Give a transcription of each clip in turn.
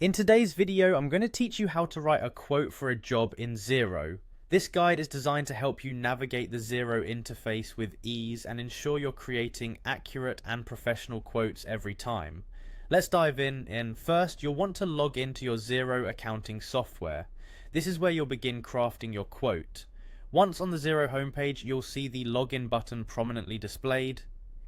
In today's video, I'm going to teach you how to write a quote for a job in Xero. This guide is designed to help you navigate the Xero interface with ease and ensure you're creating accurate and professional quotes every time. Let's dive in, and first you'll want to log into your Xero accounting software. This is where you'll begin crafting your quote. Once on the Xero homepage, you'll see the login button prominently displayed.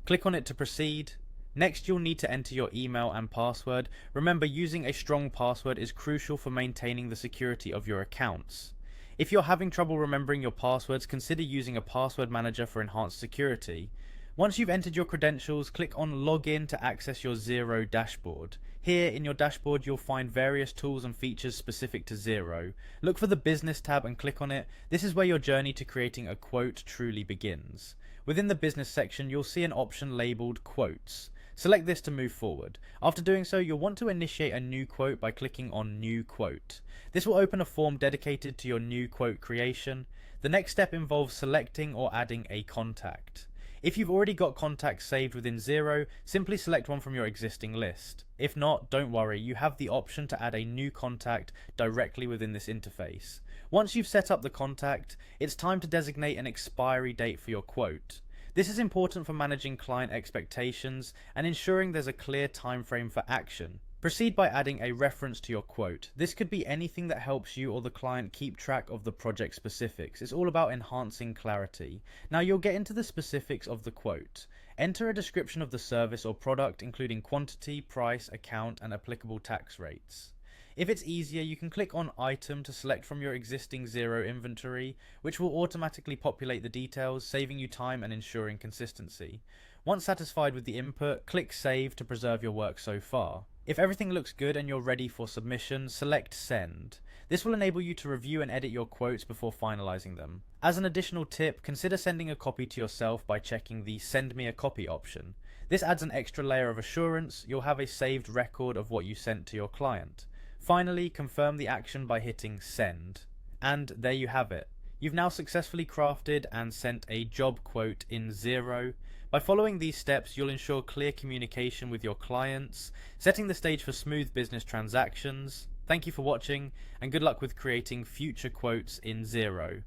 Click on it to proceed. Next, you'll need to enter your email and password. Remember, using a strong password is crucial for maintaining the security of your accounts. If you're having trouble remembering your passwords, consider using a password manager for enhanced security. Once you've entered your credentials, click on Login to access your Xero dashboard. Here in your dashboard, you'll find various tools and features specific to Xero. Look for the Business tab and click on it. This is where your journey to creating a quote truly begins. Within the Business section, you'll see an option labeled Quotes. Select this to move forward. After doing so, you'll want to initiate a new quote by clicking on New Quote. This will open a form dedicated to your new quote creation. The next step involves selecting or adding a contact. If you've already got contacts saved within Xero, simply select one from your existing list. If not, don't worry, you have the option to add a new contact directly within this interface. Once you've set up the contact, it's time to designate an expiry date for your quote. This is important for managing client expectations and ensuring there's a clear time frame for action. Proceed by adding a reference to your quote. This could be anything that helps you or the client keep track of the project specifics. It's all about enhancing clarity. Now you'll get into the specifics of the quote. Enter a description of the service or product, including quantity, price, account, and applicable tax rates. If it's easier, you can click on Item to select from your existing Xero inventory, which will automatically populate the details, saving you time and ensuring consistency. Once satisfied with the input, click Save to preserve your work so far. If everything looks good and you're ready for submission, select Send. This will enable you to review and edit your quotes before finalizing them. As an additional tip, consider sending a copy to yourself by checking the Send Me a Copy option. This adds an extra layer of assurance. You'll have a saved record of what you sent to your client. Finally, confirm the action by hitting Send. And there you have it. You've now successfully crafted and sent a job quote in Xero. By following these steps, you'll ensure clear communication with your clients, setting the stage for smooth business transactions. Thank you for watching, and good luck with creating future quotes in Xero.